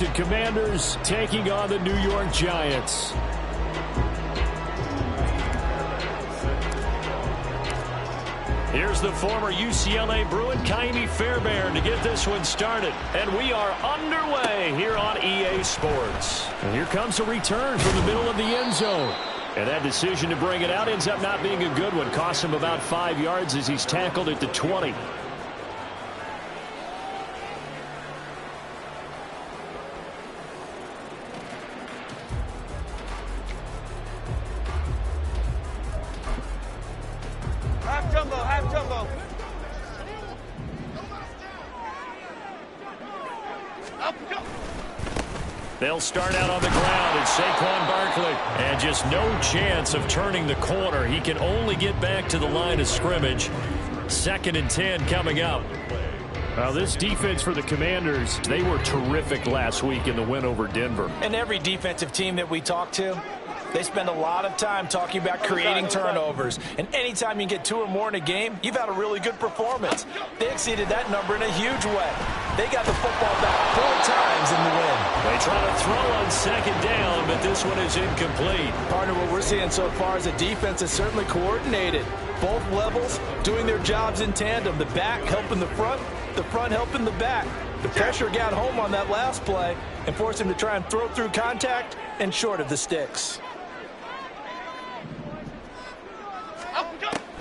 The Commanders taking on the New York Giants. Here's the former UCLA Bruin, Ka'imi Fairbairn, to get this one started. And we are underway here on EA Sports. And here comes a return from the middle of the end zone. And that decision to bring it out ends up not being a good one. Costs him about 5 yards as he's tackled at the 20. Half jumbo. They'll start out on the ground, and Saquon Barkley. And just no chance of turning the corner. He can only get back to the line of scrimmage. 2nd and 10 coming up. Well, this defense for the Commanders, they were terrific last week in the win over Denver. And every defensive team that we talk to, they spend a lot of time talking about creating turnovers. And anytime you get 2 or more in a game, you've had a really good performance. They exceeded that number in a huge way. They got the football back 4 times in the win. They try to throw on 2nd down, but this one is incomplete. Partner, what we're seeing so far is a defense that's certainly coordinated. Both levels doing their jobs in tandem. The back helping the front helping the back. The pressure got home on that last play and forced him to try and throw through contact and short of the sticks.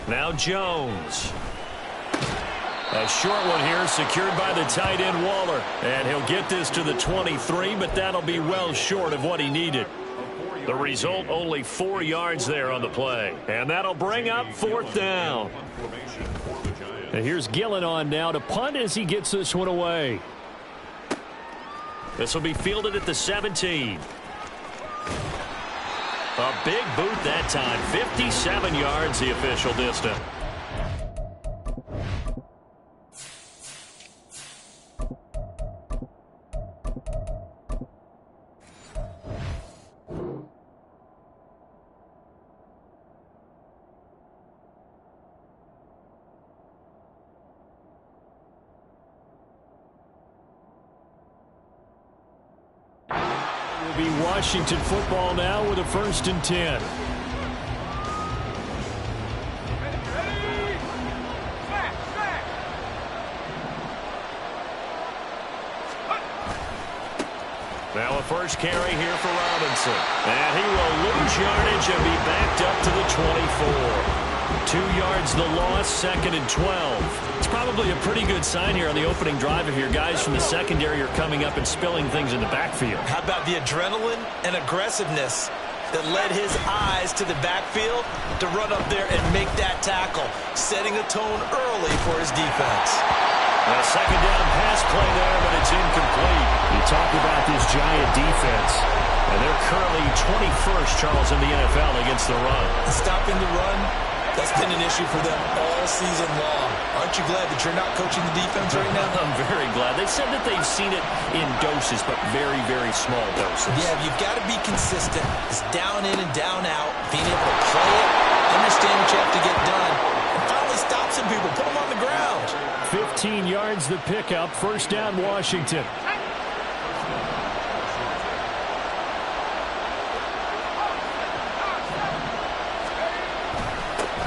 Now Jones. A short one here, secured by the tight end Waller. And he'll get this to the 23, but that'll be well short of what he needed. The result, only 4 yards there on the play. And that'll bring up 4th down. And here's Gillen on now to punt as he gets this one away. This will be fielded at the 17. A big boot that time. 57 yards, the official distance. Be Washington football now with a 1st and 10. Now a first carry here for Robinson. And he will lose yardage and be backed up to the 24. 2 yards the loss, 2nd and 12. It's probably a pretty good sign here on the opening drive if your guys from the secondary are coming up and spilling things in the backfield. How about the adrenaline and aggressiveness that led his eyes to the backfield to run up there and make that tackle, setting a tone early for his defense. A 2nd down pass play there, but it's incomplete. You talk about this Giant defense, and they're currently 21st, Charles, in the NFL against the run. Stopping the run, that's been an issue for them all season long. Aren't you glad that you're not coaching the defense right now? I'm very glad. They said that they've seen it in doses, but very, very small doses. Yeah, you've got to be consistent. It's down in and down out, being able to play it, understand what you have to get done, and finally stop some people, put them on the ground. 15 yards the pickup, 1st down Washington.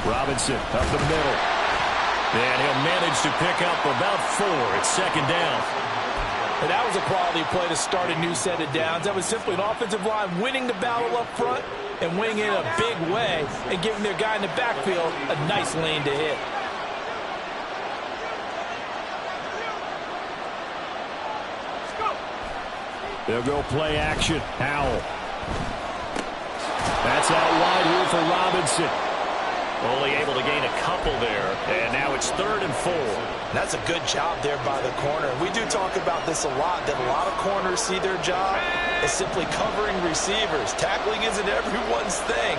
Robinson up the middle. And he'll manage to pick up about 4 at 2nd down. And that was a quality play to start a new set of downs. That was simply an offensive line winning the battle up front and winning it in a big way and giving their guy in the backfield a nice lane to hit. They'll go play action. Howell. That's out wide here for Robinson. Only able to gain a couple there, and now it's 3rd and 4. That's a good job there by the corner. We do talk about this a lot, that a lot of corners see their job as simply covering receivers. Tackling isn't everyone's thing,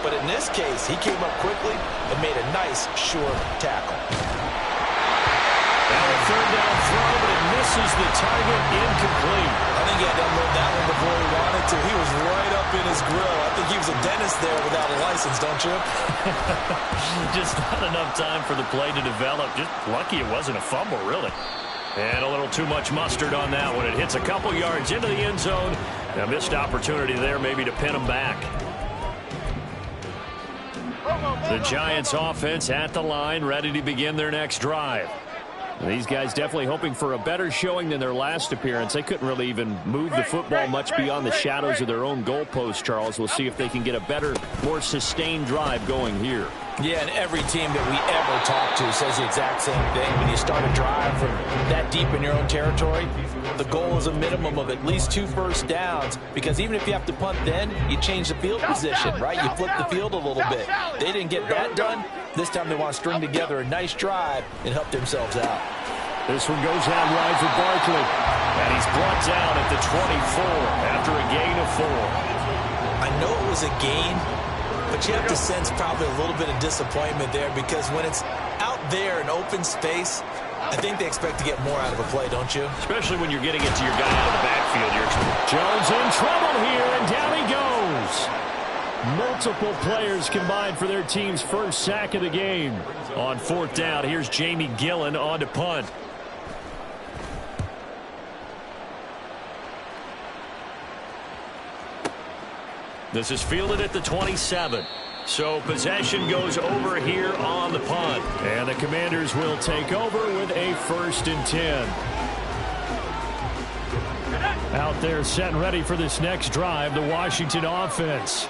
but in this case, he came up quickly and made a nice, short tackle. Now a 3rd down throw, but it misses the target, incomplete. I think he had to unload that one before he wanted to. He was right up in his grill. I think he was a dentist there without a license, don't you? Just not enough time for the play to develop. Just lucky it wasn't a fumble, really. And a little too much mustard on that one. It hits a couple yards into the end zone. A missed opportunity there maybe to pin them back. The Giants offense at the line, ready to begin their next drive. These guys definitely hoping for a better showing than their last appearance. They couldn't really even move the football much beyond the shadows of their own goalpost, Charles. We'll see if they can get a better, more sustained drive going here. Yeah, and every team that we ever talk to says the exact same thing. When you start a drive from that deep in your own territory, the goal is a minimum of at least 2 first downs, because even if you have to punt then, you change the field position, right? You flip the field a little bit. They didn't get that done. This time they want to string together a nice drive and help themselves out. This one goes out wide for Barkley. And he's brought down at the 24 after a gain of 4. I know it was a gain, but you have to sense probably a little bit of disappointment there, because when it's out there in open space, I think they expect to get more out of a play, don't you? Especially when you're getting it to your guy out of the backfield. Jones in trouble here, and down he goes. Multiple players combined for their team's first sack of the game. On 4th down, here's Jamie Gillen on to punt. This is fielded at the 27. So possession goes over here on the punt. And the Commanders will take over with a 1st and 10. Out there set and ready for this next drive, the Washington offense.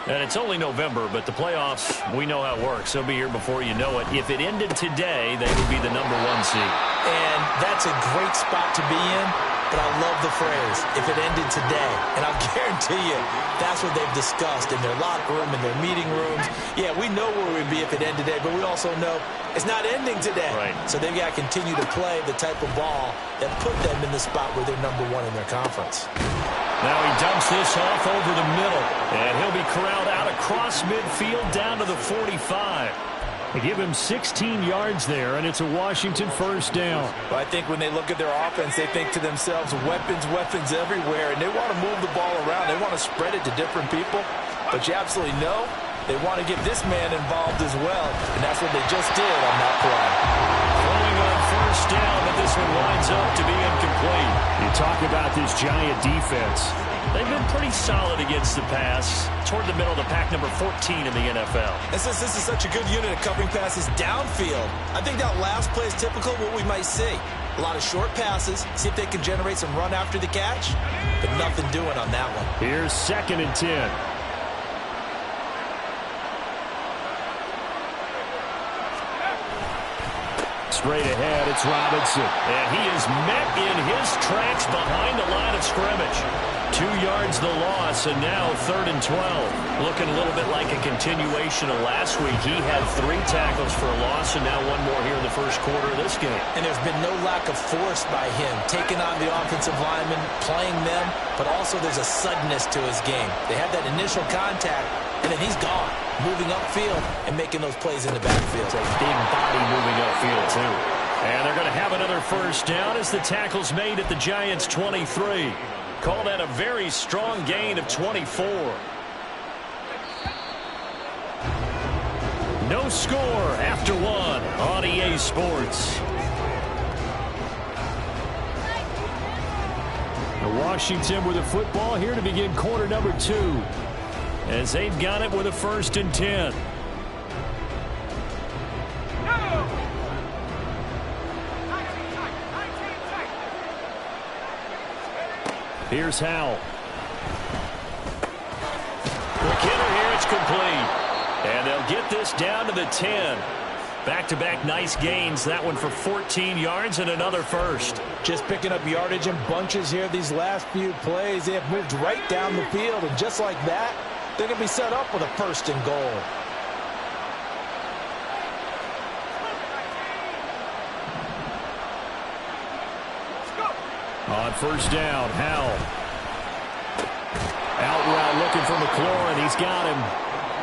And it's only November, but the playoffs, we know how it works. They'll be here before you know it. If it ended today, they would be the #1 seed. And that's a great spot to be in, but I love the phrase, if it ended today. And I'll guarantee you, that's what they've discussed in their locker room, in their meeting rooms. Yeah, we know where we'd be if it ended today, but we also know it's not ending today. Right. So they've got to continue to play the type of ball that put them in the spot where they're #1 in their conference. Now he dumps this off over the middle, and he'll be corralled out across midfield down to the 45. They give him 16 yards there, and it's a Washington 1st down. Well, I think when they look at their offense, they think to themselves, weapons, weapons everywhere, and they want to move the ball around. They want to spread it to different people, but you absolutely know they want to get this man involved as well, and that's what they just did on that play. Throwing on 1st down, but this one winds up to be incomplete. You talk about this Giant defense. They've been pretty solid against the pass, toward the middle of the pack, number 14 in the NFL. And since this is such a good unit of covering passes downfield, I think that last play is typical of what we might see. A lot of short passes, see if they can generate some run after the catch, but nothing doing on that one. Here's 2nd and 10. Straight ahead, it's Robinson. And he is met in his tracks behind the line of scrimmage. 2 yards the loss, and now 3rd and 12. Looking a little bit like a continuation of last week. He had 3 tackles for a loss, and now 1 more here in the 1st quarter of this game. And there's been no lack of force by him, taking on the offensive linemen, playing them, but also there's a suddenness to his game. They have that initial contact, and then he's gone, moving upfield and making those plays in the backfield. It's a big body moving upfield, too. And they're going to have another 1st down as the tackle's made at the Giants' 23. Call that a very strong gain of 24. No score after 1 on EA Sports. Washington with the football here to begin quarter number 2. As they've got it with a 1st and 10. Here's Howell. McKinnon here, it's complete. And they'll get this down to the 10. Back-to-back nice gains. That one for 14 yards and another 1st. Just picking up yardage in bunches here these last few plays. They have moved right down the field, and just like that, they're going to be set up with a 1st and goal. On 1st down, Howell. Out route looking for McLaurin. He's got him.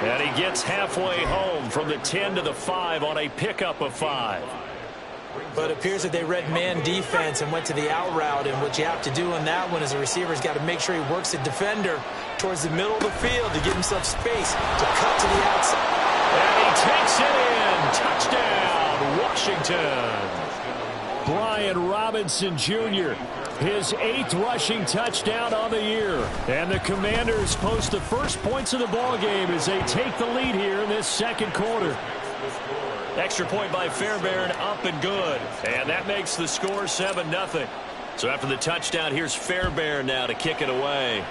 And he gets halfway home from the 10 to the 5 on a pickup of 5. But it appears that they read man defense and went to the out route. And what you have to do on that one is a receiver's got to make sure he works the defender towards the middle of the field to give himself space to cut to the outside. And he takes it in. Touchdown, Washington. Brian Robinson Jr., his 8th rushing touchdown on the year. And the Commanders post the first points of the ballgame as they take the lead here in this second quarter. Extra point by Fairbairn, up and good. And that makes the score 7-0. So after the touchdown, here's Fairbairn now to kick it away.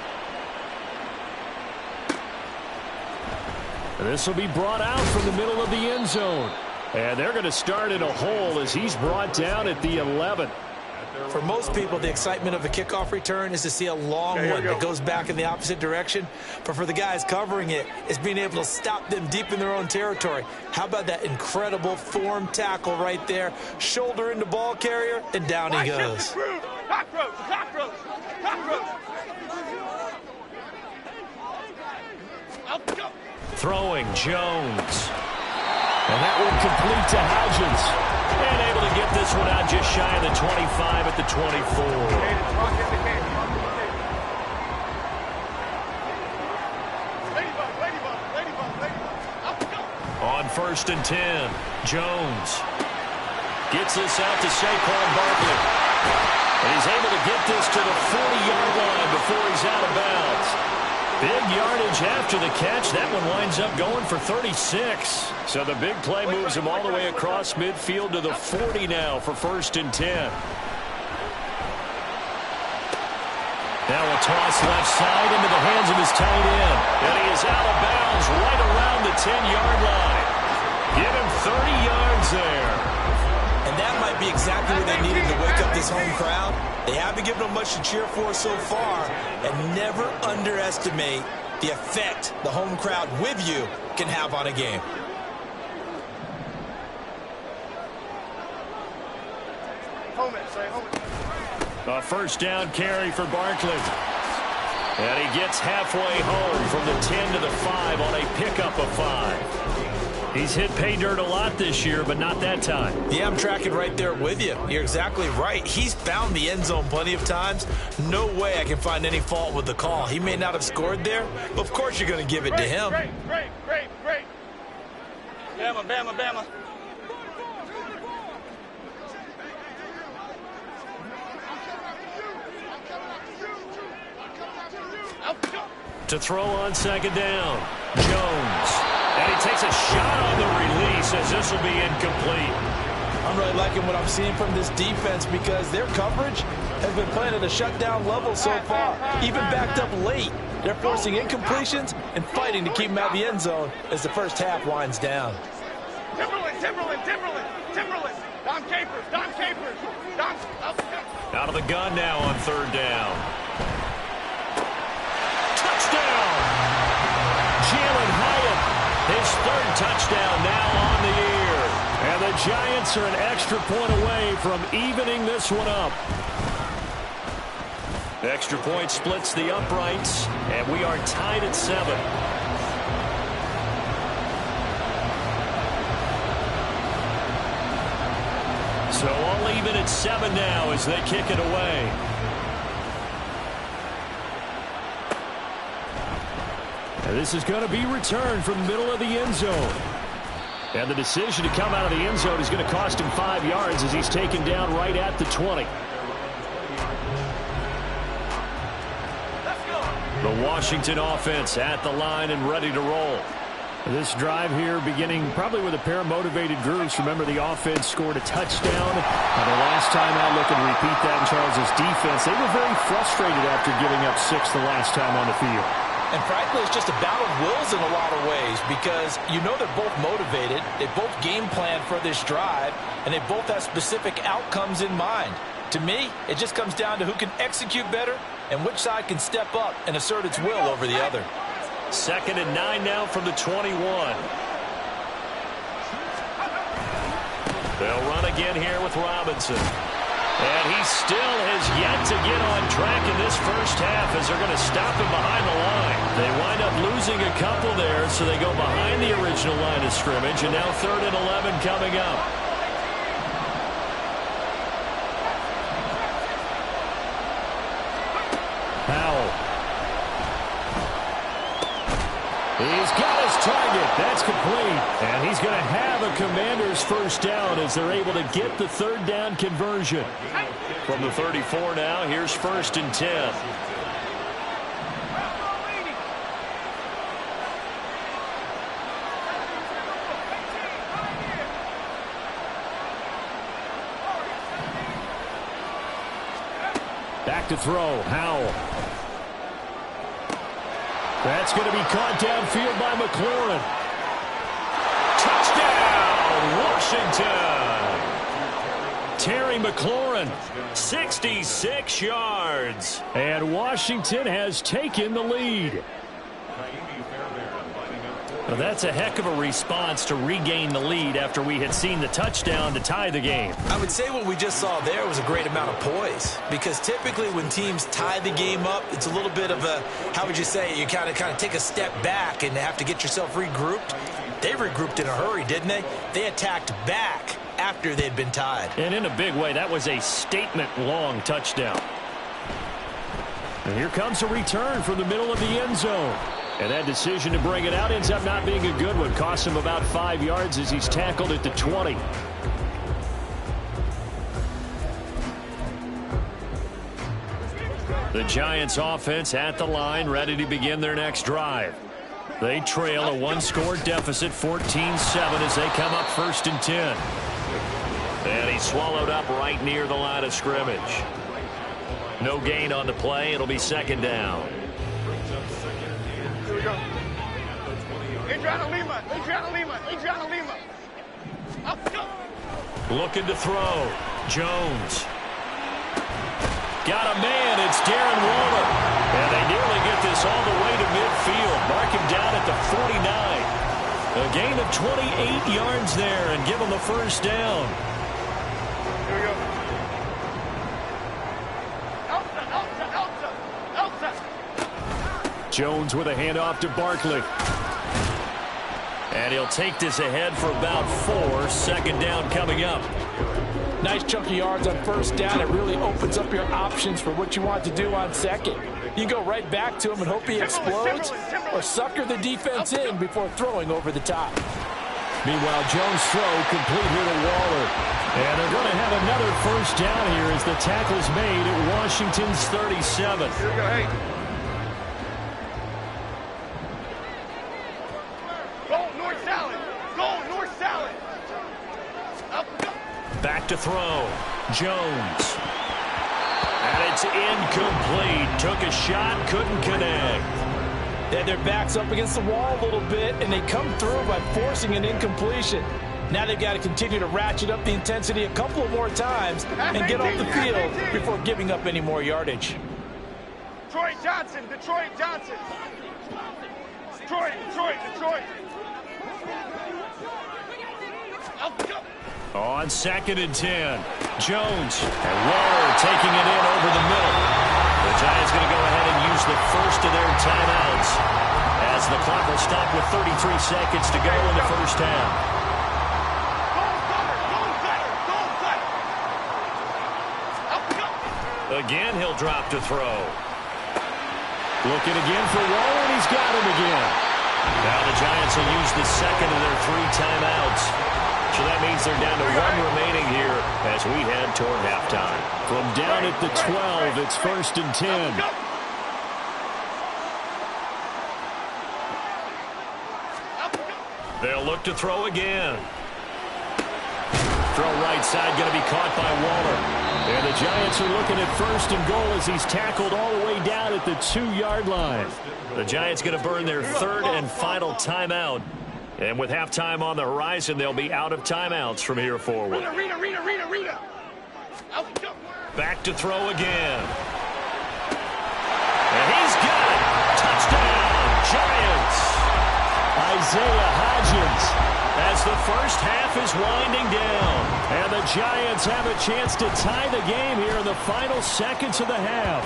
This will be brought out from the middle of the end zone. And they're going to start in a hole as he's brought down at the 11. For most people, the excitement of a kickoff return is to see a long one that goes back in the opposite direction. But for the guys covering it, it's being able to stop them deep in their own territory. How about that incredible form tackle right there? Shoulder into ball carrier, and down he goes. Throwing Jones. And that one complete to Hodgins. And able to get this one out just shy of the 25 at the 24. On 1st and 10, Jones gets this out to Saquon Barkley. And he's able to get this to the 40-yard line before he's out of bounds. Big yardage after the catch. That one winds up going for 36. So the big play moves him all the way across midfield to the 40 now for 1st and 10. Now a toss left side into the hands of his tight end. And he is out of bounds right around the 10-yard line. Give him 30 yards there. And that might be exactly what they needed to wake up this home crowd. They haven't given them much to cheer for so far, and never underestimate the effect the home crowd with you can have on a game. A 1st down carry for Barkley. And he gets halfway home from the 10 to the 5 on a pickup of 5. He's hit pay dirt a lot this year, but not that time. Yeah, I'm tracking right there with you. You're exactly right. He's found the end zone plenty of times. No way I can find any fault with the call. He may not have scored there, but of course you're going to give it to him. Great. Bama. To throw on 2nd down, Jones. And he takes a shot on the release as this will be incomplete. I'm really liking what I'm seeing from this defense because their coverage has been playing at a shutdown level so far. Even backed up late, they're forcing incompletions and fighting to keep them out of the end zone as the first half winds down. Timberland. Don Capers. Out of the gun now on 3rd down. Touchdown! Jalen Hyatt, his 3rd touchdown now on the year. And the Giants are an extra point away from evening this one up. Extra point splits the uprights, and we are tied at 7. So all even at 7 now as they kick it away. And this is going to be returned from the middle of the end zone. And the decision to come out of the end zone is going to cost him 5 yards as he's taken down right at the 20. The Washington offense at the line and ready to roll. This drive here beginning probably with a pair of motivated groups. Remember, the offense scored a touchdown. The last time out, look and repeat that in Charles's defense. They were very frustrated after giving up 6 the last time on the field. And frankly, it's just a battle of wills in a lot of ways because you know they're both motivated. They both game plan for this drive, and they both have specific outcomes in mind. To me, it just comes down to who can execute better and which side can step up and assert its will over the other. 2nd and 9 now from the 21. They'll run again here with Robinson. And he still has yet to get on track in this first half as they're going to stop him behind the line. They wind up losing a couple there, so they go behind the original line of scrimmage, and now 3rd and 11 coming up. Powell. He's got his target. That's complete. And he's going to have a Commanders first down as they're able to get the third down conversion. From the 34 now, here's 1st and 10. Back to throw. Howell. That's going to be caught downfield by McLaurin. Touchdown, Washington. Terry McLaurin, 66 yards. And Washington has taken the lead. Well, that's a heck of a response to regain the lead after we had seen the touchdown to tie the game. I would say what we just saw there was a great amount of poise, because typically when teams tie the game up, it's a little bit of a, how would you say, you kind of take a step back and have to get yourself regrouped. They regrouped in a hurry, didn't they? They attacked back after they'd been tied. And in a big way, that was a statement-long touchdown. And here comes a return from the middle of the end zone. And that decision to bring it out ends up not being a good one. Costs him about 5 yards as he's tackled at the 20. The Giants offense at the line, ready to begin their next drive. They trail a one-score deficit, 14-7, as they come up 1st and 10. And he's swallowed up right near the line of scrimmage. No gain on the play. It'll be 2nd down. Adriana Lima, Adriana Lima, Adriana Lima. Up, go. Looking to throw. Jones. Got a man. It's Darren Waller. And they nearly get this all the way to midfield. Mark him down at the 49. A gain of 28 yards there and give him the first down. Here we go. Elsa. Jones with a handoff to Barkley. And he'll take this ahead for about 4. 2nd down coming up. Nice chunk of yards on 1st down. It really opens up your options for what you want to do on 2nd. You can go right back to him and hope he explodes, or sucker the defense in before throwing over the top. Meanwhile, Jones' throw complete here to Waller. And they're going to have another first down here as the tackle's made at Washington's 37. Here we go, hey. Back to throw. Jones. And it's incomplete. Took a shot, couldn't connect. They had their backs up against the wall a little bit, and they come through by forcing an incompletion. Now they've got to continue to ratchet up the intensity a couple of more times and get off the field before giving up any more yardage. Detroit Johnson. Detroit. On 2nd and 10, Jones and Waller taking it in over the middle. The Giants going to go ahead and use the first of their timeouts as the clock will stop with 33 seconds to go in the first half. Again, he'll drop to throw. Looking again for Waller, and he's got him again. Now the Giants will use the 2nd of their 3 timeouts. So that means they're down to 1 remaining here as we head toward halftime. From down at the 12, it's 1st and 10. They'll look to throw again. Throw right side, going to be caught by Waller. And the Giants are looking at 1st and goal as he's tackled all the way down at the 2-yard line. The Giants going to burn their 3rd and final timeout. And with halftime on the horizon, they'll be out of timeouts from here forward. Rita. Back to throw again. And he's got it. Touchdown, Giants. Isaiah Hodgins as the first half is winding down. And the Giants have a chance to tie the game here in the final seconds of the half.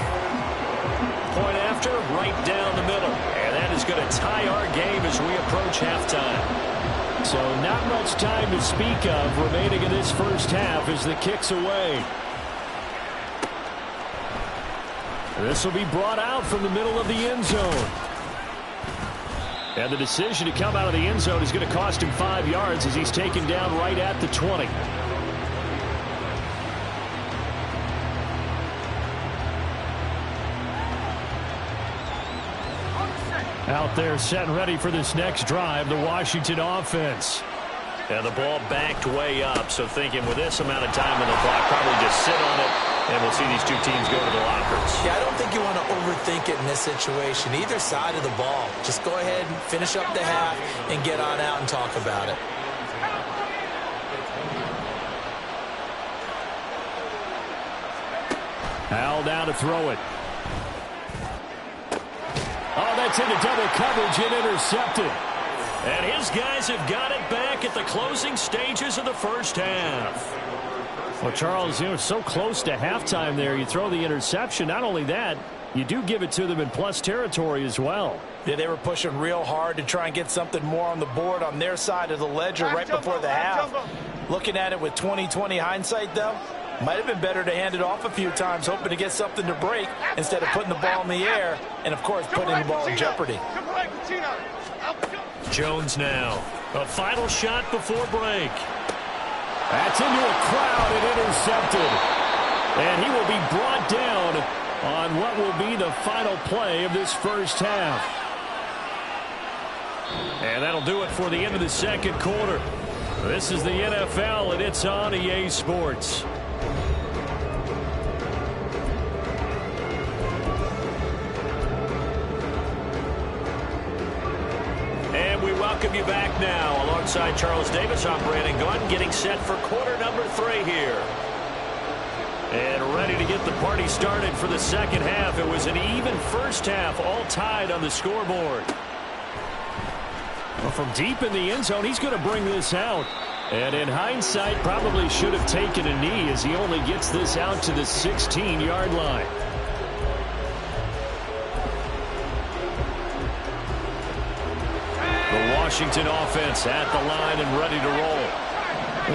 Point after, right down the middle. And that is going to tie our game as we approach halftime. So not much time to speak of remaining in this first half as the kick's away. This will be brought out from the middle of the end zone. And the decision to come out of the end zone is going to cost him 5 yards as he's taken down right at the 20. Out there set and ready for this next drive, the Washington offense. And the ball backed way up, so thinking with this amount of time on the clock, probably just sit on it, and we'll see these two teams go to the lockers. Yeah, I don't think you want to overthink it in this situation. Either side of the ball. Just go ahead and finish up the half and get on out and talk about it. Howell down to throw it. Oh, that's into double coverage and intercepted. And his guys have got it back at the closing stages of the first half. Well, Charles, it's so close to halftime there. You throw the interception. Not only that, you do give it to them in plus territory as well. Yeah, they were pushing real hard to try and get something more on the board on their side of the ledger right before the half. Looking at it with 20/20 hindsight, though, might have been better to hand it off a few times, hoping to get something to break instead of putting the ball in the air and, of course, putting the ball in jeopardy. Jones now. A final shot before break. That's into a crowd and intercepted. And he will be brought down on what will be the final play of this first half. And that'll do it for the end of the second quarter. This is the NFL, and it's on EA Sports. And we welcome you back now. Alongside Charles Davis, I'm Brandon Gunn, getting set for quarter number 3 here. And ready to get the party started for the second half. It was an even first half, all tied on the scoreboard. Well, from deep in the end zone, he's going to bring this out. And in hindsight, probably should have taken a knee as he only gets this out to the 16-yard line. The Washington offense at the line and ready to roll.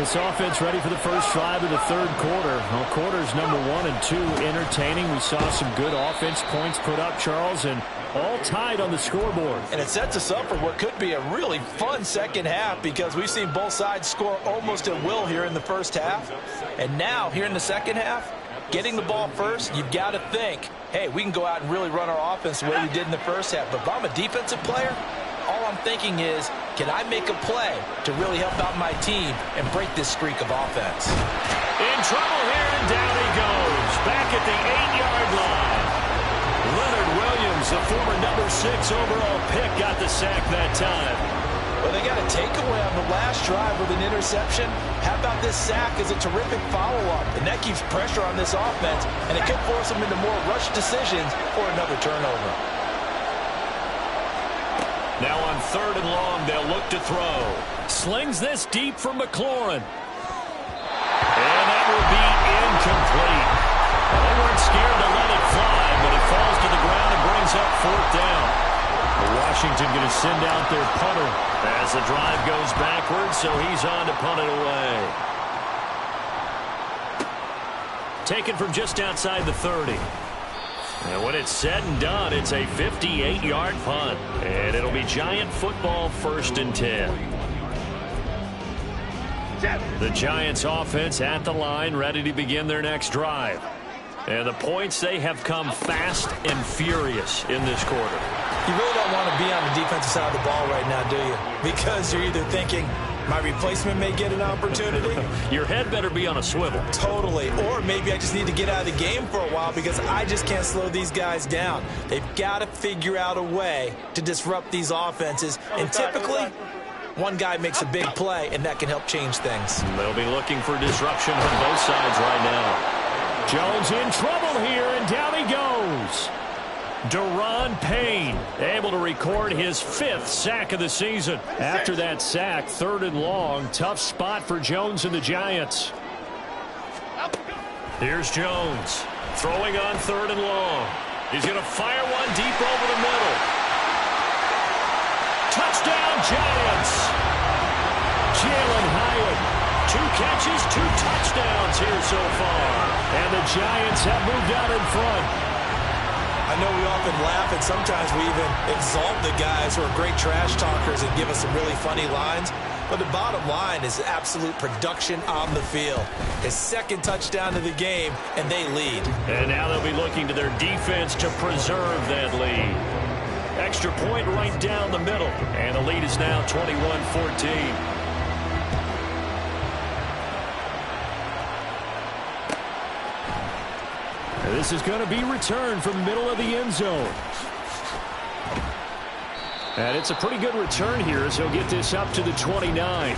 This offense ready for the first drive of the third quarter. Well, quarters number 1 and 2 entertaining. We saw some good offense points put up, Charles, and all tied on the scoreboard. And it sets us up for what could be a really fun second half because we've seen both sides score almost at will here in the first half. And now, here in the second half, getting the ball first, you've got to think, hey, we can go out and really run our offense the way we did in the first half. But if I'm a defensive player, all I'm thinking is, can I make a play to really help out my team and break this streak of offense? In trouble here, and down he goes. Back at the 8-yard line. Leonard Williams, the former number 6 overall pick, got the sack that time. Well, they got a takeaway on the last drive with an interception. How about this sack as a terrific follow-up? And that keeps pressure on this offense, and it could force them into more rush decisions or another turnover. Now on 3rd and long, they'll look to throw. Slings this deep for McLaurin. And that will be incomplete. Well, they weren't scared to let it fly, but it falls to the ground and brings up 4th down. Washington going to send out their punter. As the drive goes backwards, so he's on to punt it away. Taken from just outside the 30. And when it's said and done, it's a 58-yard punt. And it'll be Giant football 1st and 10. The Giants offense at the line, ready to begin their next drive. And the points, they have come fast and furious in this quarter. You really don't want to be on the defensive side of the ball right now, do you? Because you're either thinking, my replacement may get an opportunity. Your head better be on a swivel. Totally. Or maybe I just need to get out of the game for a while because I just can't slow these guys down. They've got to figure out a way to disrupt these offenses. And typically, one guy makes a big play, and that can help change things. They'll be looking for disruption from both sides right now. Jones in trouble here, and down he goes. Daron Payne able to record his 5th sack of the season. After that sack, 3rd and long, tough spot for Jones and the Giants. Here's Jones throwing on 3rd and long. He's going to fire one deep over the middle. Touchdown, Giants. Jalen Hyatt, 2 catches, 2 touchdowns here so far. And the Giants have moved out in front. I I know we often laugh, and sometimes we even exalt the guys who are great trash talkers and give us some really funny lines. But the bottom line is absolute production on the field. His second touchdown of the game, and they lead. And now they'll be looking to their defense to preserve that lead. Extra point right down the middle. And the lead is now 21-14. This is going to be returned from the middle of the end zone. And it's a pretty good return here as he'll get this up to the 29.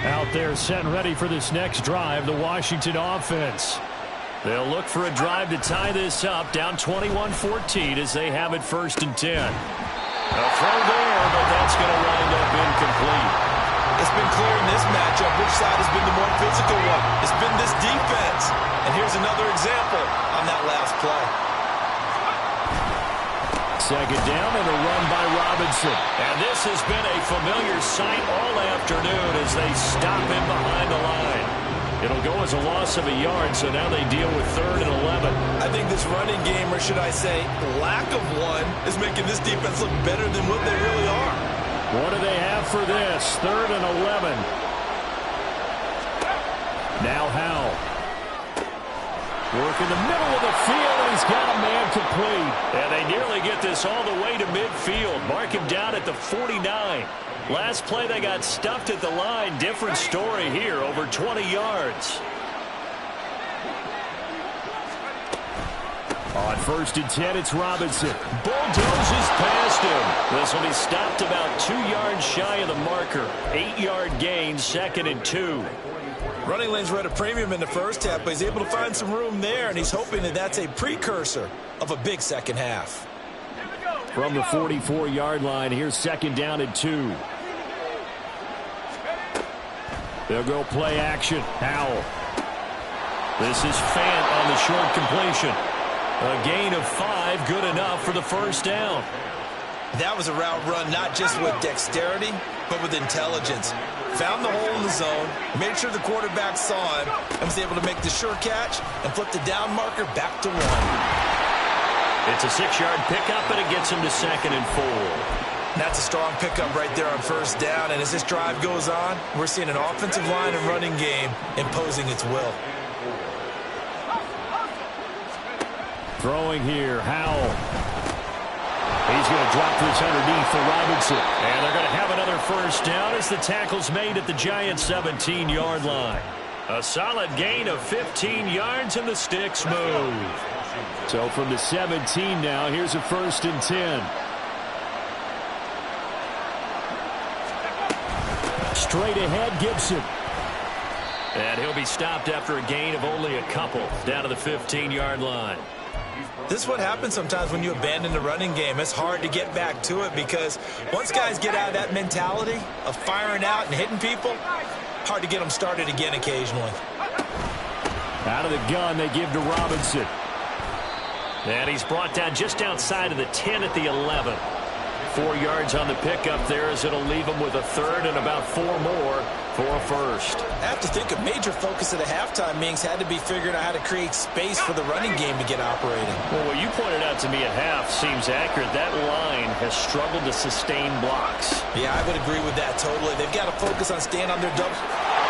Out there set and ready for this next drive, the Washington offense. They'll look for a drive to tie this up, down 21-14 as they have it 1st and 10. A throw there, but that's going to wind up incomplete. It's been clear in this matchup which side has been the more physical one. It's been this defense. And here's another example on that last play. Second down and a run by Robinson. And this has been a familiar sight all afternoon as they stop him behind the line. It'll go as a loss of a yard, so now they deal with 3rd and 11. I think this running game, or should I say lack of one, is making this defense look better than what they really are. What do they have for this? 3rd and 11. Now Howell. Work in the middle of the field, and he's got a man complete. And they nearly get this all the way to midfield. Mark him down at the 49. Last play they got stuffed at the line. Different story here, over 20 yards. On 1st and 10, it's Robinson. Bulldozes past him. This will be stopped about 2 yards shy of the marker. 8-yard gain, 2nd and 2. Running lanes were at a premium in the first half, but he's able to find some room there, and he's hoping that that's a precursor of a big second half. From the 44-yard line, here's 2nd down and 2. They'll go play action. Howell. This is Fant on the short completion. A gain of 5, good enough for the 1st down. That was a route run not just with dexterity, but with intelligence. Found the hole in the zone, made sure the quarterback saw him, and was able to make the sure catch and flip the down marker back to 1. It's a 6-yard pickup, and it gets him to 2nd and 4. That's a strong pickup right there on 1st down, and as this drive goes on, we're seeing an offensive line and running game imposing its will. Throwing here, Howell. He's going to drop this underneath for Robinson. And they're going to have another 1st down as the tackle's made at the Giants' 17-yard line. A solid gain of 15 yards, and the sticks move. So from the 17 now, here's a 1st and 10. Straight ahead, Gibson. And he'll be stopped after a gain of only a couple, down to the 15-yard line. This is what happens sometimes when you abandon the running game. It's hard to get back to it because once guys get out of that mentality of firing out and hitting people, hard to get them started again occasionally. Out of the gun, they give to Robinson. And he's brought down just outside of the 10 at the 11. 4 yards on the pickup there as it'll leave him with a 3rd and about 4 more for a 1st. I have to think a major focus at a halftime meetings had to be figuring out how to create space for the running game to get operating. Well, what you pointed out to me at half seems accurate. That line has struggled to sustain blocks. Yeah, I would agree with that totally. They've got to focus on staying on their double.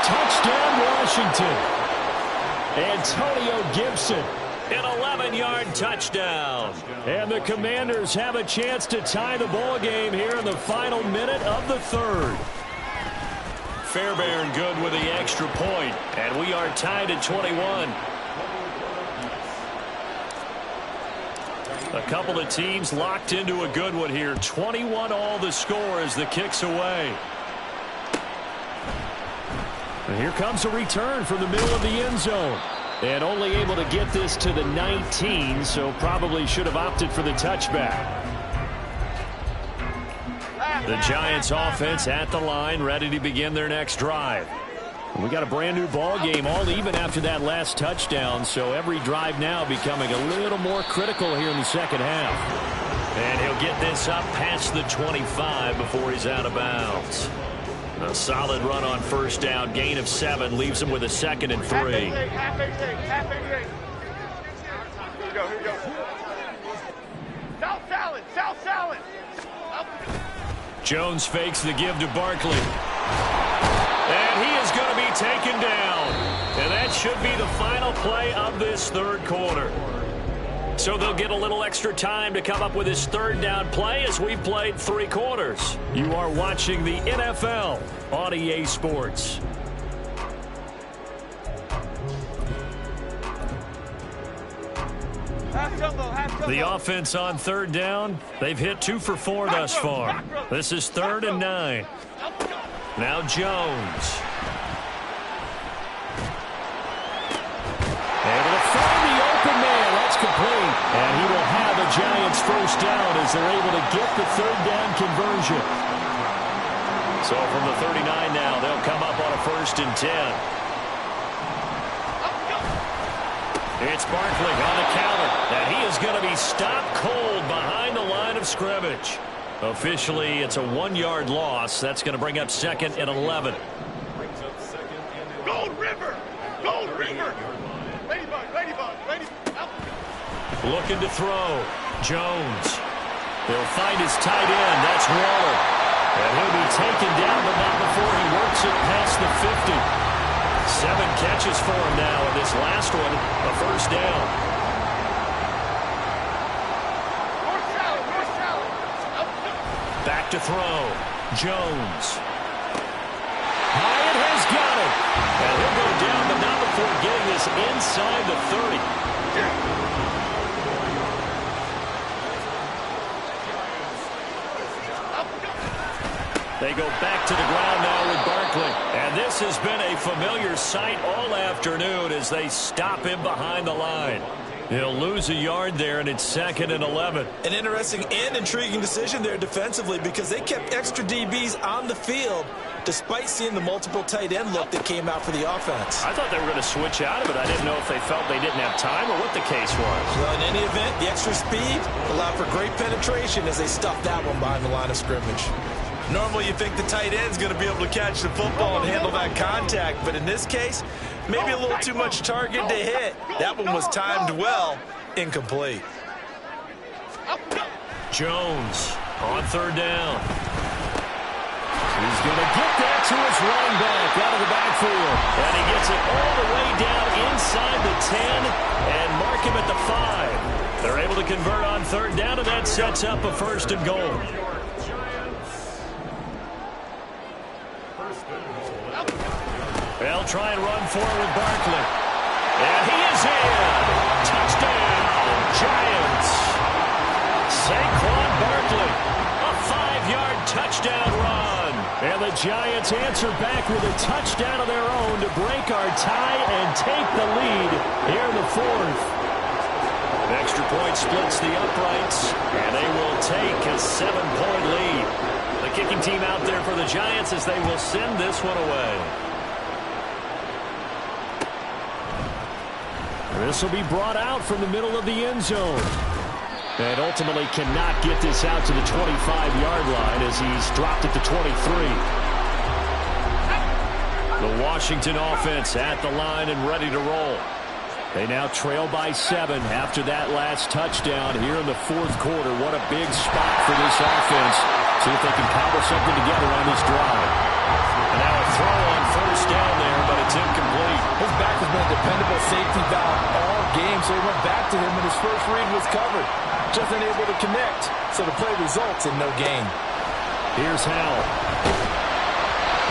Touchdown, Washington. Antonio Gibson. An 11-yard touchdown. And the Commanders have a chance to tie the ball game here in the final minute of the 3rd. Fairbairn good with the extra point, and we are tied at 21. A couple of teams locked into a good one here. 21 all the score as the kick's away. And here comes a return from the middle of the end zone. And only able to get this to the 19, so probably should have opted for the touchback. The Giants offense at the line, ready to begin their next drive. We got a brand new ball game, all even after that last touchdown, so every drive now becoming a little more critical here in the second half. And he'll get this up past the 25 before he's out of bounds. A solid run on first down. Gain of 7 leaves him with a 2nd and 3. Half 88. Here we go. South salad. Jones fakes the give to Barkley. And he is going to be taken down. And that should be the final play of this third quarter. So they'll get a little extra time to come up with his third down play as we've played 3 quarters. You are watching the NFL on EA Sports. The offense on third down, they've hit 2 for 4 thus far. This is 3rd and 9. Now Jones. Able to find the open man. That's complete. And he will have a Giants first down as they're able to get the third down conversion. So from the 39 now, they'll come up on a 1st and 10. It's Barkley on the counter, and he is going to be stopped cold behind the line of scrimmage. Officially, it's a 1-yard loss. That's going to bring up 2nd and 11. Gold River. Ladybug. Looking to throw. Jones. They'll find his tight end. That's Waller. And he'll be taken down, but not before he works it past the 50. 7 catches for him now, and this last one, a first down. Back to throw. Jones. Hyatt has got it. And he'll go down, but not before getting this inside the 30. They go back to the ground now with Barkley. And this has been a familiar sight all afternoon as they stop him behind the line. He'll lose a yard there, and it's 2nd and 11. An interesting and intriguing decision there defensively because they kept extra DBs on the field despite seeing the multiple tight end look that came out for the offense. I thought they were going to switch out of it. I didn't know if they felt they didn't have time or what the case was. Well, in any event, the extra speed allowed for great penetration as they stuffed that one behind the line of scrimmage. Normally you think the tight end's going to be able to catch the football and handle that contact, but in this case, maybe a little too much target to hit. That one was timed well, incomplete. Jones on third down. He's going to get that to his running back out of the backfield. And he gets it all the way down inside the 10 and mark him at the 5. They're able to convert on third down, and that sets up a 1st and goal. They'll try and run forward with Barkley. And he is in. Touchdown, Giants. Saquon Barkley, a 5-yard touchdown run. And the Giants answer back with a touchdown of their own to break our tie and take the lead here in the 4th. Extra point splits the uprights, and they will take a 7-point lead. The kicking team out there for the Giants as they will send this one away. This will be brought out from the middle of the end zone. And ultimately cannot get this out to the 25-yard line as he's dropped at the 23. The Washington offense at the line and ready to roll. They now trail by 7 after that last touchdown here in the 4th quarter. What a big spot for this offense. See if they can cobble something together on this drive. And now a throw on first down there, but it's incomplete. His back has been a dependable safety valve all game, so he went back to him, and his first read was covered. Just unable to connect, so the play results in no gain. Here's Howell.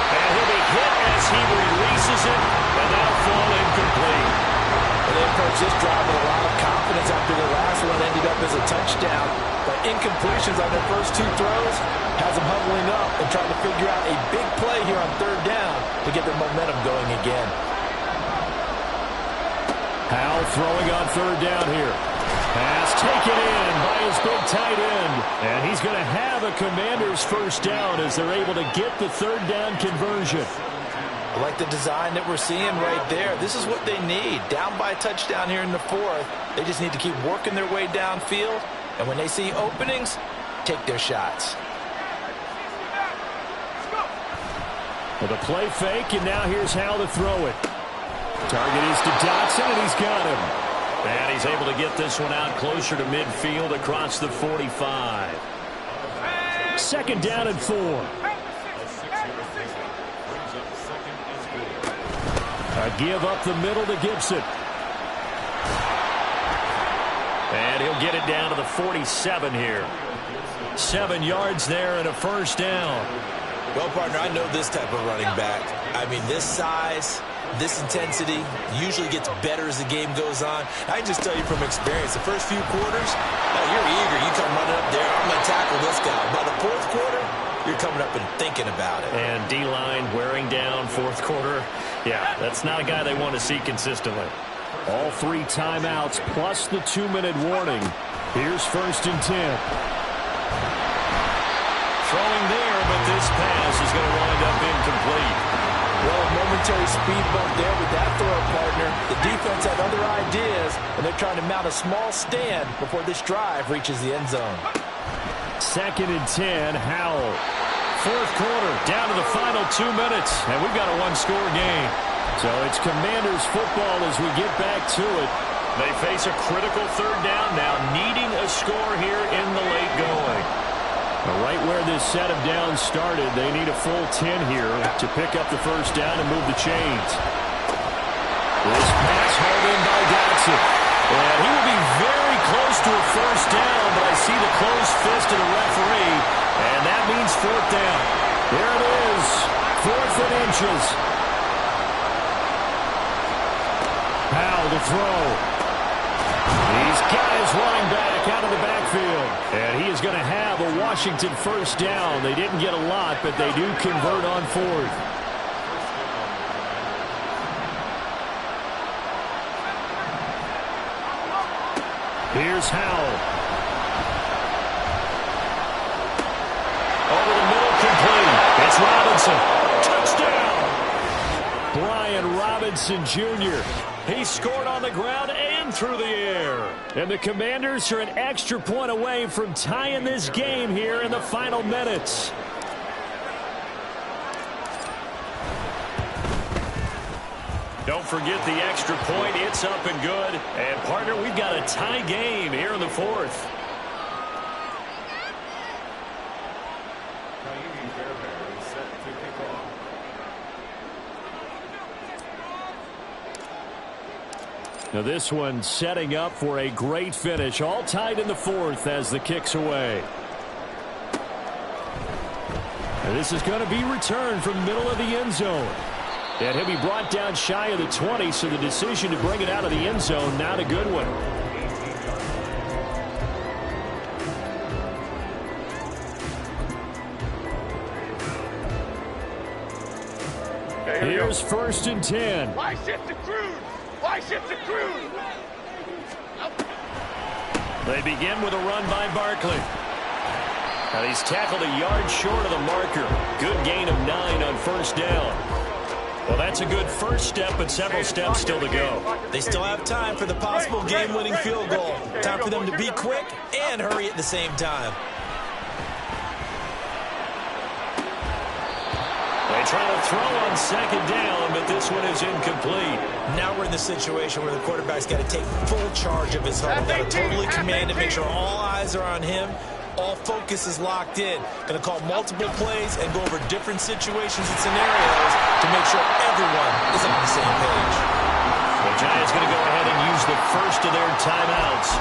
And he'll be hit as he releases it, and that'll fall incomplete. They approach this drive with a lot of confidence after the last one ended up as a touchdown. But incompletions on their first 2 throws has them huddling up and trying to figure out a big play here on third down to get their momentum going again. Howell throwing on third down here. Pass taken in by his big tight end. And he's going to have a Commanders first down as they're able to get the third down conversion. I like the design that we're seeing right there. This is what they need. Down by a touchdown here in the 4th. They just need to keep working their way downfield. And when they see openings, take their shots. With a play fake, and now here's Howell to throw it. Target is to Dotson, and he's got him. And he's able to get this one out closer to midfield across the 45. 2nd down and 4. A give up the middle to Gibson. And he'll get it down to the 47 here. 7 yards there and a 1st down. Well, partner, I know this type of running back. I mean, this size, this intensity usually gets better as the game goes on. I can just tell you from experience, the first few quarters, you're eager. You come running up there, I'm going to tackle this guy. By the 4th quarter, you're coming up and thinking about it. And D-line wearing down 4th quarter. Yeah, that's not a guy they want to see consistently. All 3 timeouts plus the 2-minute warning. Here's 1st and 10. Throwing there, but this pass is going to wind up incomplete. Well, a momentary speed bump there with that throw, partner. The defense had other ideas, and they're trying to mount a small stand before this drive reaches the end zone. 2nd and 10, Howell. 4th quarter, down to the final 2 minutes, and we've got a 1-score game. So it's Commanders football as we get back to it. They face a critical 3rd down now, needing a score here in the late going. Right where this set of downs started, they need a full 10 here to pick up the 1st down and move the chains. This pass hauled in by Dotson. And he will be very close to a 1st down, but I see the closed fist of the referee, and that means 4th down. There it is, 4th and inches. Howell to throw. He's got his running back out of the backfield. And he is going to have a Washington 1st down. They didn't get a lot, but they do convert on 4th. Here's Howell. Over the middle, complete. It's Robinson. Touchdown! Brian Robinson Jr. He scored on the ground and through the air. And the Commanders are an extra point away from tying this game here in the final minutes. Don't forget the extra point. It's up and good. And, partner, we've got a tie game here in the 4th. Now this one setting up for a great finish. All tied in the 4th as the kick's away. And this is going to be returned from the middle of the end zone. And he'll be brought down shy of the 20, so the decision to bring it out of the end zone, not a good one. Here's 1st and 10. Why shift the cruise? Why shift the cruise? They begin with a run by Barkley. Now he's tackled a yard short of the marker. Good gain of 9 on 1st down. Well, that's a good first step, but several steps still to go. They still have time for the possible game-winning field goal. Time for them to be quick and hurry at the same time. They try to throw on 2nd down, but this one is incomplete. Now we're in the situation where the quarterback's got to take full charge of his huddle. Got to totally command it, make sure all eyes are on him. All focus is locked in. Going to call multiple plays and go over different situations and scenarios to make sure everyone is on the same page. The Giants going to go ahead and use the first of their timeouts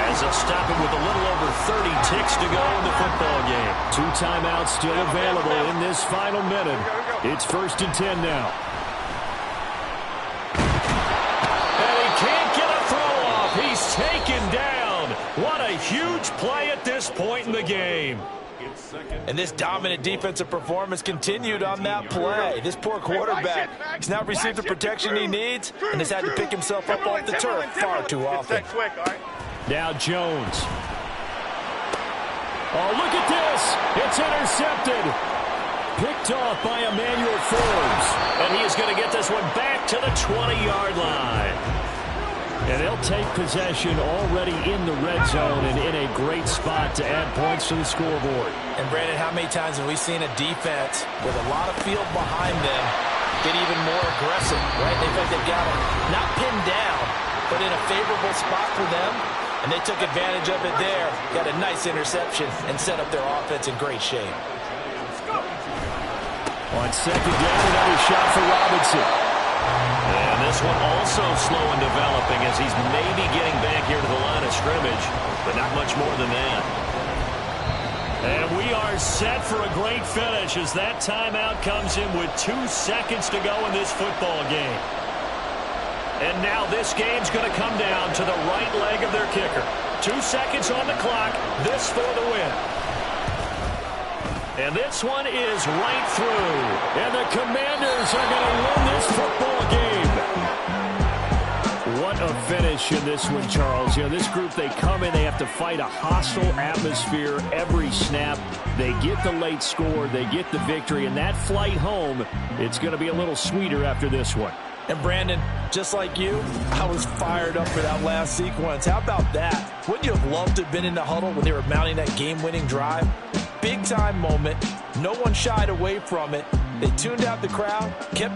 as they'll stop it with a little over 30 ticks to go in the football game. 2 timeouts still available in this final minute. It's 1st and 10 now. And he can't get a throw off. He's taken down. What a huge play at this point in the game. And this dominant defensive performance continued on that play. This poor quarterback has not received the protection he needs and has had to pick himself up off the turf far too often. Now Jones. Oh, look at this. It's intercepted. Picked off by Emmanuel Forbes. And he is going to get this one back to the 20-yard line. And they'll They'll take possession already in the red zone and in a great spot to add points to the scoreboard. And, Brandon, how many times have we seen a defense with a lot of field behind them get even more aggressive, right? They've got them not pinned down, but in a favorable spot for them, and they took advantage of it there. Got a nice interception and set up their offense in great shape. On second down, another shot for Robinson. And this one also slow in developing as he's maybe getting back here to the line of scrimmage, but not much more than that. And we are set for a great finish as that timeout comes in with 2 seconds to go in this football game. And now this game's going to come down to the right leg of their kicker. 2 seconds on the clock. This for the win. And this one is right through. And the Commanders are going to win this football game. What a finish in this one, Charles. You know, this group, they come in, they have to fight a hostile atmosphere every snap. They get the late score, they get the victory, and that flight home, it's going to be a little sweeter after this one. And, Brandon, just like you, I was fired up for that last sequence. How about that? Wouldn't you have loved to have been in the huddle when they were mounting that game-winning drive? Big-time moment. No one shied away from it. They tuned out the crowd, kept